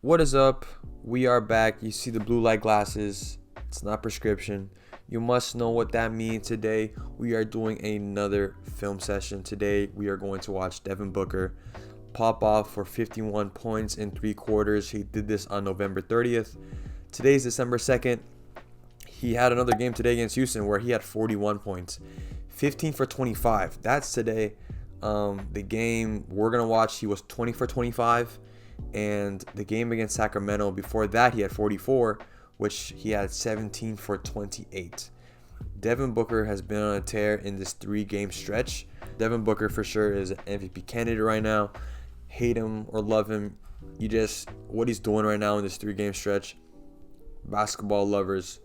What is up? We are back. You see the blue light glasses. It's not prescription. You must know what that means today. We are doing another film session. Today, we are going to watch Devin Booker pop off for 51 points in 3 quarters. He did this on November 30th. Today's December 2nd. He had another game today against Houston where he had 41 points. 15 for 25. That's today. The game we're going to watch, he was 20 for 25. And the game against Sacramento, before that, he had 44, which he had 17 for 28. Devin Booker has been on a tear in this 3-game stretch. Devin Booker for sure is an MVP candidate right now. Hate him or love him. What he's doing right now in this 3-game stretch, basketball lovers,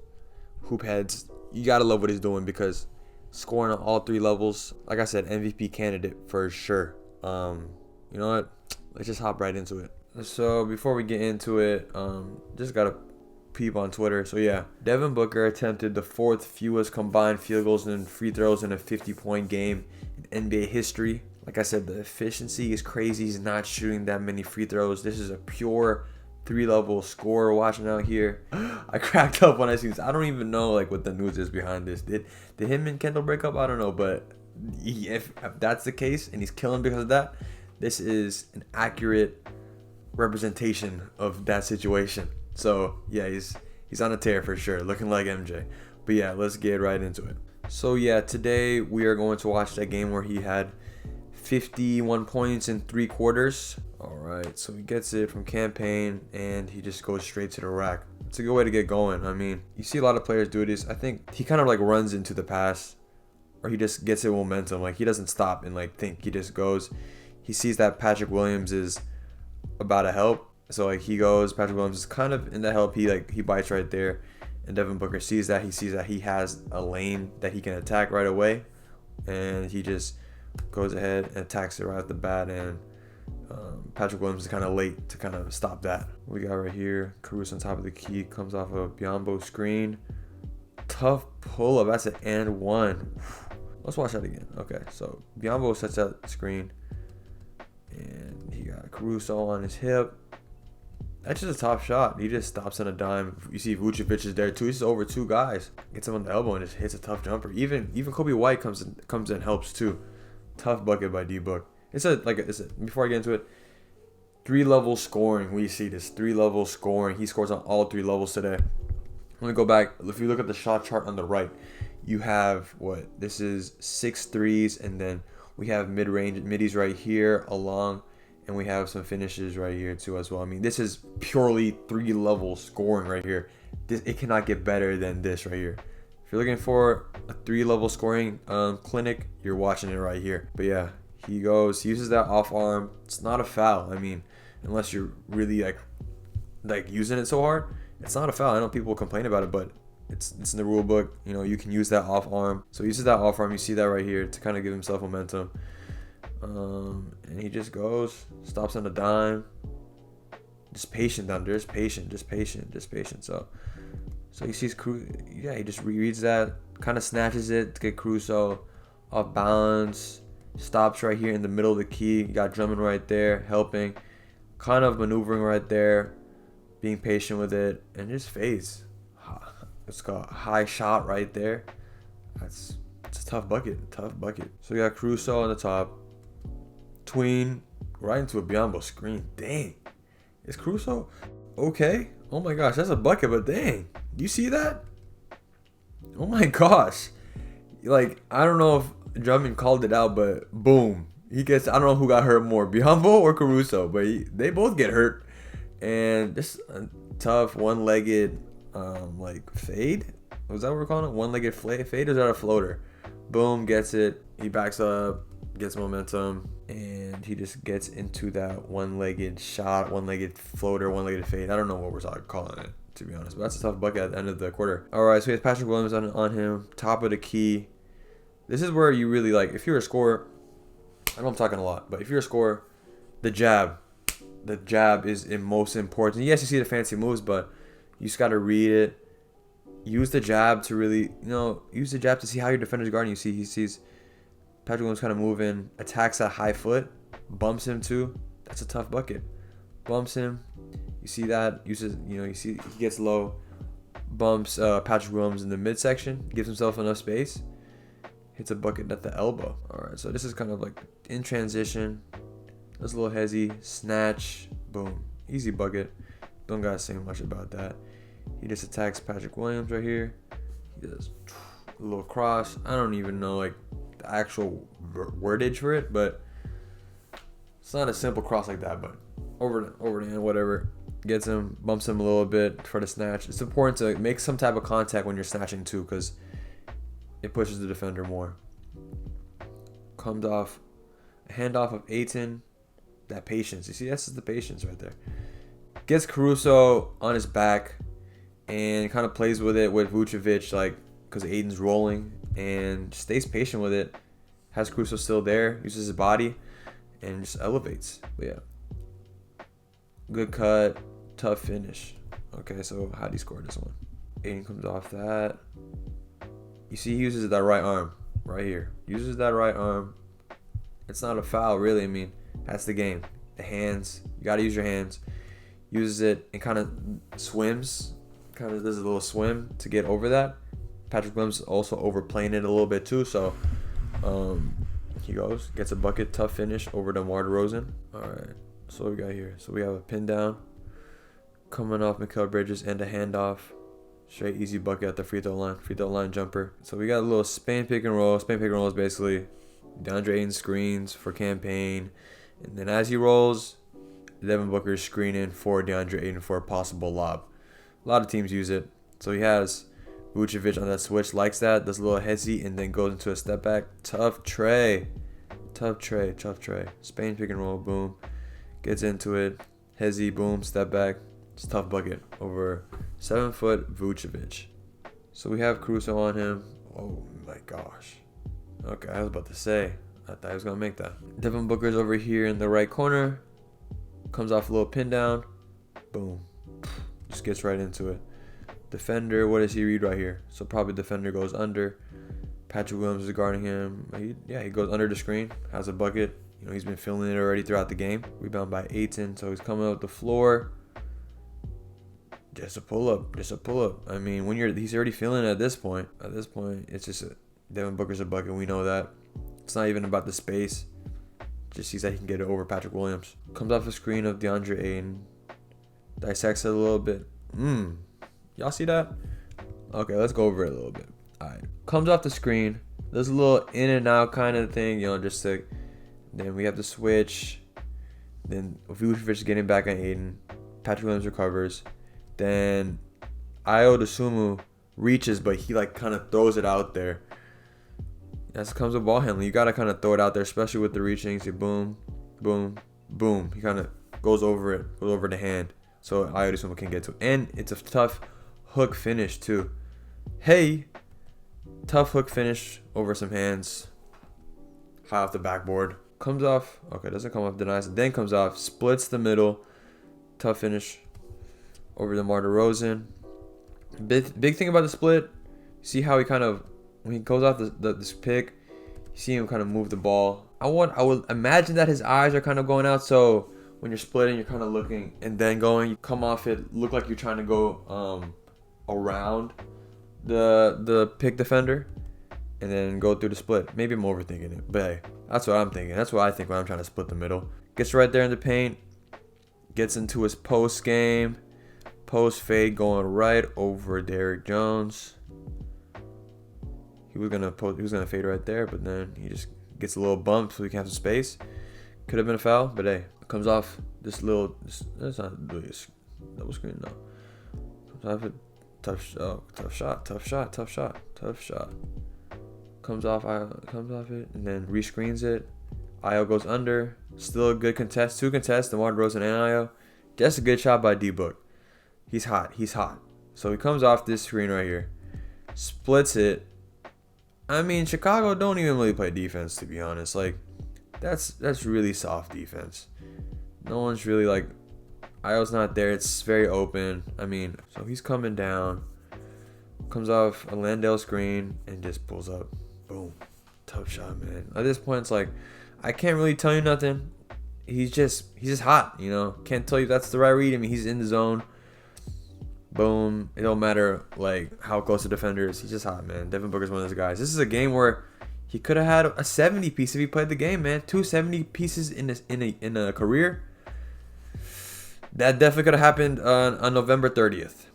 hoop heads, you got to love what he's doing because scoring on all 3 levels, like I said, MVP candidate for sure. You know what? Let's just hop right into it. So before we get into it, just got to peep on Twitter. So yeah, Devin Booker attempted the 4th fewest combined field goals and free throws in a 50-point game in NBA history. Like I said, the efficiency is crazy. He's not shooting that many free throws. This is a pure 3-level scorer watching out here. I cracked up when I see this. I don't even know what the news is behind this. Did him and Kendall break up? I don't know, but if that's the case and he's killing because of that, this is an accurate representation of that situation. So yeah, he's on a tear for sure, looking like MJ. But yeah, let's get right into it. So yeah, today we are going to watch that game where he had 51 points in 3 quarters. All right, so he gets it from campaign and he just goes straight to the rack. It's a good way to get going. I mean, you see a lot of players do this. I think he kind of runs into the pass, or he just gets it momentum. He doesn't stop and think. He just goes. He sees that Patrick Williams is about to help, so he goes. Patrick Williams is kind of in the help. He bites right there, and Devin Booker sees that. He sees that he has a lane that he can attack right away, and he just goes ahead and attacks it right off the bat. And Patrick Williams is kind of late to kind of stop that. We got right here Caruso on top of the key, comes off a Biombo screen. Tough pull up. That's an and one. Let's watch that again. Okay, so Biombo sets that screen. And he got Caruso on his hip. That's just a top shot. He just stops on a dime. You see Vucevic is there too. He's over 2 guys. Gets him on the elbow and just hits a tough jumper. Even Kobe White comes in helps too. Tough bucket by D-Book. Before I get into it, 3-level scoring. We see this 3-level scoring. He scores on all 3 levels today. Let me go back. If you look at the shot chart on the right, you have this is 6 threes, and then we have middies right here along, and we have some finishes right here too as well. I mean, this is purely 3-level scoring right here. It cannot get better than this right here. If you're looking for a 3-level scoring clinic, you're watching it right here. But yeah, he uses that off arm. It's not a foul. I mean, unless you're really using it so hard, it's not a foul. I know people complain about it, but it's in the rule book. You can use that off arm. So he uses that off arm. You see that right here to kind of give himself momentum. And he just goes, stops on a dime. Just patient down there. Just patient. So he sees he just reads that, kind of snatches it to get Caruso off balance. Stops right here in the middle of the key. You got Drummond right there helping, kind of maneuvering right there, being patient with it, and just fades. It's got a high shot right there. It's a tough bucket. So we got Caruso on the top. Tween right into a Biombo screen. Dang. Is Caruso okay? Oh my gosh, that's a bucket, but dang. You see that? Oh my gosh. I don't know if Drummond called it out, but boom. I don't know who got hurt more, Biombo or Caruso, but they both get hurt. And just a tough one-legged fade. Was that what we're calling it? One-legged fade, or is that a floater? Boom, gets it. He backs up, gets momentum, and he just gets into that one-legged shot, one-legged floater, one-legged fade. I don't know what we're calling it, to be honest, but that's a tough bucket at the end of the quarter. All right, so he has Patrick Williams on him, top of the key. This is where you really if you're a scorer, I know I'm talking a lot, but if you're a scorer, the jab is most important. Yes, you see the fancy moves, but you just got to read it. Use the jab to really, use the jab to see how your defender's guarding. You see, he sees Patrick Williams kind of moving, attacks that high foot, bumps him too. That's a tough bucket. Bumps him. You see that? You see he gets low, bumps Patrick Williams in the midsection, gives himself enough space, hits a bucket at the elbow. All right, so this is kind of like in transition. That's a little hezzy, snatch, boom, easy bucket. Don't gotta say much about that. He just attacks Patrick Williams right here. He does a little cross. I don't even know like the actual wordage for it, but it's not a simple cross like that. But over the hand, whatever. Gets him, bumps him a little bit for the snatch. It's important to make some type of contact when you're snatching too, because it pushes the defender more. Comes off a handoff of Ayton. That patience. You see, that's just the patience right there. Gets Caruso on his back and kind of plays with it with Vucevic, like, because Ayton's rolling, and stays patient with it. Has Caruso still there, uses his body, and just elevates. But yeah. Good cut, tough finish. Okay, so how do you score this one? Ayton comes off that. You see, he uses that right arm right here. Uses that right arm. It's not a foul, really. I mean, that's the game. The hands, you got to use your hands. Uses it and kind of swims. Kind of does a little swim to get over that. Patrick Williams also overplaying it a little bit too. So he goes, gets a bucket, tough finish over DeMar DeRozan. All right, so what we got here? So we have a pin down coming off Mikal Bridges and a handoff. Straight easy bucket at the free throw line jumper. So we got a little Spain pick and roll. Spain pick and roll is basically DeAndre Ayton screens for campaign. And then as he rolls, Devin Booker is screening for DeAndre Ayton for a possible lob. A lot of teams use it. So he has Vucevic on that switch, likes that, does a little hezzy, and then goes into a step back. Tough tray. Spain pick and roll, boom. Gets into it. Hezzy, boom, step back. It's a tough bucket over 7-foot Vucevic. So we have Caruso on him. Oh my gosh. Okay, I was about to say. I thought he was going to make that. Devin Booker's over here in the right corner. Comes off a little pin down. Boom. Just gets right into it. Defender, what does he read right here? So probably defender goes under. Patrick Williams is guarding him. He goes under the screen. Has a bucket. You know, he's been feeling it already throughout the game. Rebound by Ayton. So he's coming up the floor. Just a pull up. I mean, he's already feeling it at this point. It's just Devin Booker's a bucket. We know that. It's not even about the space. Just sees that he can get it over Patrick Williams. Comes off a screen of DeAndre Ayton. Dissects it a little bit. Y'all see that? Okay, let's go over it a little bit. All right. Comes off the screen. There's a little in and out kind of thing, just to. Then we have the switch. Then Vucevic is getting back on Ayton. Patrick Williams recovers. Then Ayo Dosunmu reaches, but he kind of throws it out there. That comes with ball handling. You got to kind of throw it out there, especially with the reaching. See, boom, boom, boom. He kind of goes over the hand. So Ayo Dosunmu can get to it. And it's a tough hook finish, too. Hey, tough hook finish over some hands. High off the backboard. Comes off. Okay, doesn't come off, denies it. Then comes off. Splits the middle. Tough finish over DeMar DeRozan. Big thing about the split. See how he kind of, when he goes off this pick, you see him kind of move the ball. I would imagine that his eyes are kind of going out. So when you're splitting, you're kind of looking and then going. You come off it, look like you're trying to go around the pick defender and then go through the split. Maybe I'm overthinking it, but hey, that's what I'm thinking. That's what I think when I'm trying to split the middle. Gets right there in the paint. Gets into his post game. Post fade going right over Derrick Jones. He was gonna fade right there, but then he just gets a little bump so he can have some space. Could have been a foul, but hey, comes off that's not really a double screen, no. Comes off it, tough shot. Comes off it and then rescreens it. Ayo goes under. Still a good contest. 2 contests, DeMar DeRozan and Ayo. Just a good shot by D-Book. He's hot. So he comes off this screen right here. Splits it. I mean, Chicago don't even really play defense, to be honest. That's really soft defense. No one's really Ayo's not there. It's very open. I mean, so he's coming down. Comes off a Landale screen and just pulls up. Boom. Tough shot, man. At this point, it's I can't really tell you nothing. he's just hot. Can't tell you that's the right read. I mean, he's in the zone. Boom. It don't matter like how close the defender is. He's just hot, man. Devin Booker's one of those guys. This is a game where he could have had a 70 piece if he played the game, man. 270 pieces in a career. That definitely could have happened on November 30th.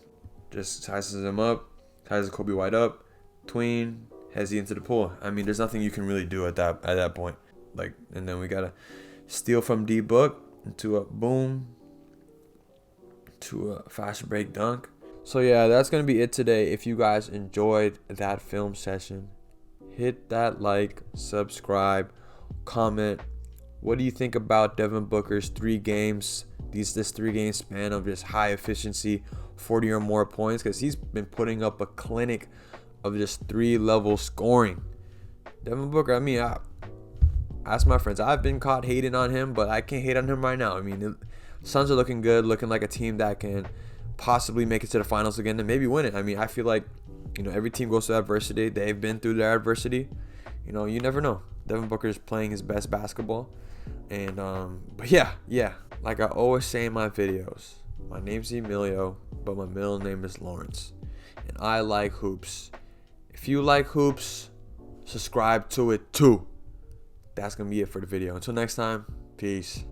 Just sizes him up, sizes Kobe White up, tween, heads into the pool. I mean, there's nothing you can really do at that point. Like, and then we gotta steal from D Book into a boom, to a fast break dunk. So yeah, that's gonna be it today. If you guys enjoyed that film session, hit that like, subscribe, comment. What do you think about Devin Booker's 3 games? This 3-game span of just high efficiency, 40 or more points, because he's been putting up a clinic of just 3-level scoring. Devin Booker, I mean, ask my friends. I've been caught hating on him, but I can't hate on him right now. I mean, the Suns are looking good, looking like a team that can possibly make it to the finals again and maybe win it. I mean, I feel like, every team goes through adversity. They've been through their adversity. You never know. Devin Booker is playing his best basketball. And, but yeah. Like I always say in my videos, my name's Emilio, but my middle name is Lawrence. And I like hoops. If you like hoops, subscribe to it too. That's going to be it for the video. Until next time, peace.